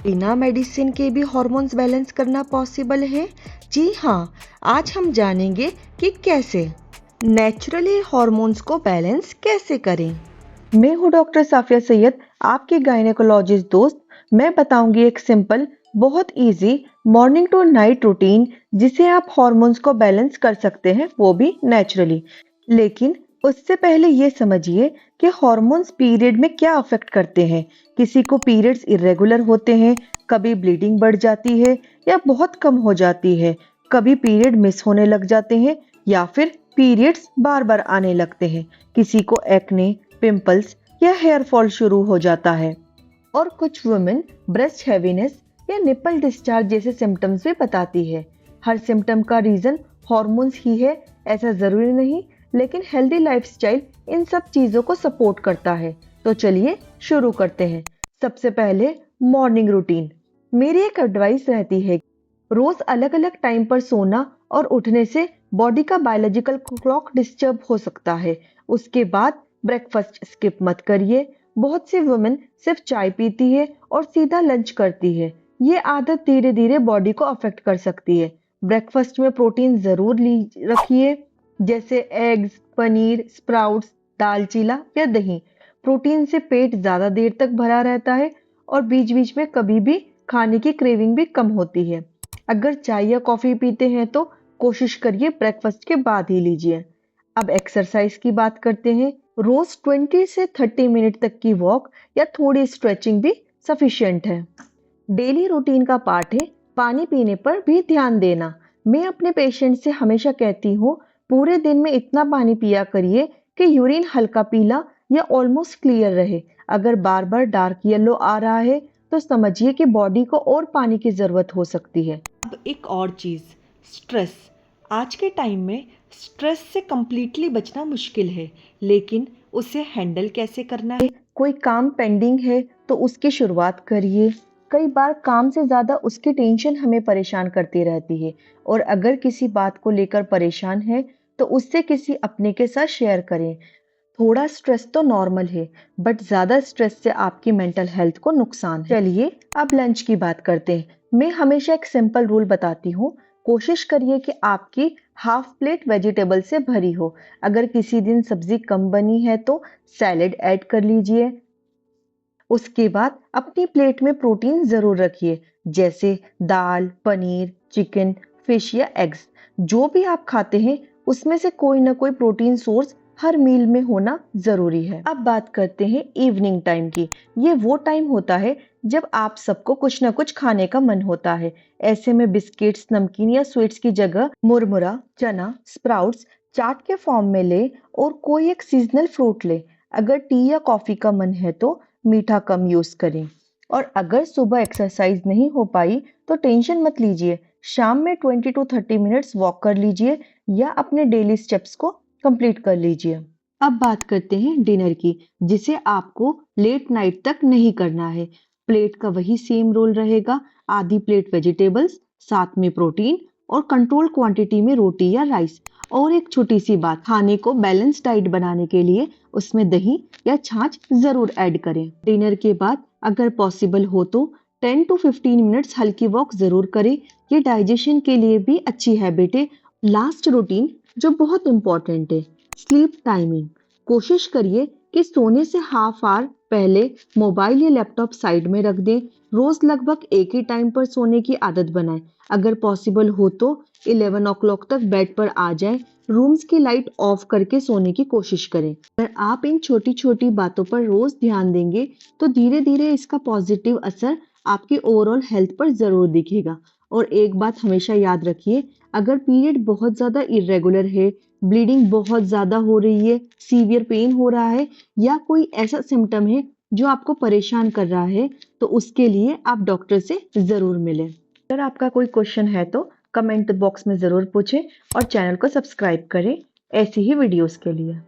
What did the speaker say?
बिना मेडिसिन के भी हार्मोन्स बैलेंस करना पॉसिबल है? जी हाँ, आज हम जानेंगे कि कैसे नेचुरली हार्मोन्स को बैलेंस कैसे करें। मैं हूँ डॉक्टर साफिया सैयद, आपकी गायनेकोलॉजिस्ट दोस्त। मैं बताऊंगी एक सिंपल, बहुत easy morning to night routine जिसे आप हार्मोन्स को बैलेंस कर सकते हैं, वो भी नेचुरली। लेकिन उससे पहले ये समझिए कि हार्मोन्स पीरियड में क्या अफेक्ट करते हैं। किसी को पीरियड्स इरेगुलर होते हैं, कभी ब्लीडिंग बढ़ जाती है या बहुत कम हो जाती है, कभी पीरियड मिस होने लग जाते हैं या फिर पीरियड्स बार बार आने लगते हैं। किसी को एक्ने, पिंपल्स या हेयर फॉल शुरू हो जाता है और कुछ वुमेन ब्रेस्ट हैवीनेस या निपल डिस्चार्ज जैसे सिम्टम्स भी बताती है। हर सिम्टम का रीजन हार्मोन्स ही है ऐसा जरूरी नहीं, लेकिन हेल्दी लाइफस्टाइल इन सब चीजों को सपोर्ट करता है। तो चलिए शुरू करते हैं। सबसे पहले मॉर्निंग रूटीन। मेरी एक एडवाइस रहती है, रोज अलग अलग टाइम पर सोना और उठने से बॉडी का बायोलॉजिकल क्लॉक डिस्टर्ब हो सकता है। उसके बाद ब्रेकफास्ट स्किप मत करिए। बहुत सी वुमेन सिर्फ चाय पीती है और सीधा लंच करती है। ये आदत धीरे धीरे बॉडी को अफेक्ट कर सकती है। ब्रेकफास्ट में प्रोटीन जरूर रखिए, जैसे एग्स, पनीर, स्प्राउट्स, दाल चीला या दही। प्रोटीन से पेट ज्यादा देर तक भरा रहता है और बीच बीच में कभी भी खाने की क्रेविंग भी कम होती है। अगर चाय या कॉफी पीते हैं तो कोशिश करिए ब्रेकफास्ट के बाद ही लीजिए। अब एक्सरसाइज की बात करते हैं। रोज 20 से 30 मिनट तक की वॉक या थोड़ी स्ट्रेचिंग भी सफिशिएंट है। डेली रूटीन का पार्ट है पानी पीने पर भी ध्यान देना। मैं अपने पेशेंट से हमेशा कहती हूँ, पूरे दिन में इतना पानी पिया करिए कि यूरिन हल्का पीला या ऑलमोस्ट क्लियर रहे। अगर बार बार डार्क येलो आ रहा है तो समझिए कि बॉडी को और पानी की जरूरत हो सकती है। अब एक और चीज़, स्ट्रेस। आज के टाइम में स्ट्रेस से कंप्लीटली बचना मुश्किल है, लेकिन उसे हैंडल कैसे करना है? कोई काम पेंडिंग है तो उसकी शुरुआत करिए। कई बार काम से ज्यादा उसकी टेंशन हमें परेशान करती रहती है, और अगर किसी बात को लेकर परेशान है तो उससे किसी अपने के साथ शेयर करें। थोड़ा स्ट्रेस तो नॉर्मल है, बट ज्यादा स्ट्रेस से आपकी मेंटल हेल्थ को नुकसान है। चलिए अब लंच की बात करते हैं। मैं हमेशा एक सिंपल रूल बताती हूँ, कोशिश करिए कि आपकी हाफ प्लेट वेजिटेबल से भरी हो। अगर किसी दिन सब्जी कम बनी है तो सैलेड ऐड कर लीजिए। उसके बाद अपनी प्लेट में प्रोटीन जरूर रखिए, जैसे दाल, पनीर, चिकन, फिश या एग्स। जो भी आप खाते हैं उसमें से कोई ना कोई प्रोटीन सोर्स हर मील में होना जरूरी है। अब बात करते हैं इवनिंग टाइम की। ये वो टाइम होता है जब आप सबको कुछ ना कुछ खाने का मन होता है। ऐसे में बिस्किट्स, नमकीन या स्वीट्स की जगह मुरमुरा, चना, स्प्राउट्स चाट के फॉर्म में ले और कोई एक सीजनल फ्रूट ले। अगर टी या कॉफी का मन है तो मीठा कम यूज करें। और अगर सुबह एक्सरसाइज नहीं हो पाई तो टेंशन मत लीजिए, शाम में 20 टू 30 मिनट्स वॉक कर लीजिए या अपने डेली स्टेप्स को कंप्लीट कर लीजिए। अब बात करते हैं डिनर की, जिसे आपको लेट नाइट तक नहीं करना है। प्लेट का वही सेम रोल रहेगा, आधी प्लेट वेजिटेबल्स, साथ में प्रोटीन और कंट्रोल क्वांटिटी में रोटी या राइस। और एक छोटी सी बात, खाने को बैलेंस डाइट बनाने के लिए उसमें दही या छाछ जरूर ऐड करें। डिनर के बाद अगर पॉसिबल हो तो 10 टू 15 मिनट्स हल्की वॉक जरूर करें। ये डाइजेशन के लिए भी अच्छी हैबिट है। लास्ट रूटीन जो बहुत इंपॉर्टेंट है, स्लीप टाइमिंग। कोशिश करिए कि सोने से हाफ आवर पहले मोबाइल या लैपटॉप साइड में रख दें। रोज लगभग एक ही टाइम पर सोने की आदत बनाएं। अगर पॉसिबल हो तो 11 o'clock तक बेड पर आ जाएं। रूम्स की लाइट ऑफ करके सोने की कोशिश करें। अगर आप इन छोटी छोटी बातों पर रोज ध्यान देंगे तो धीरे धीरे इसका पॉजिटिव असर आपकी ओवरऑल हेल्थ पर जरूर दिखेगा। और एक बात हमेशा याद रखिए, अगर पीरियड बहुत ज्यादा इरेगुलर है, ब्लीडिंग बहुत ज्यादा हो रही है, सीवियर पेन हो रहा है या कोई ऐसा सिम्टम है जो आपको परेशान कर रहा है, तो उसके लिए आप डॉक्टर से जरूर मिलें। अगर आपका कोई क्वेश्चन है तो कमेंट बॉक्स में जरूर पूछें और चैनल को सब्सक्राइब करें ऐसी ही वीडियोस के लिए।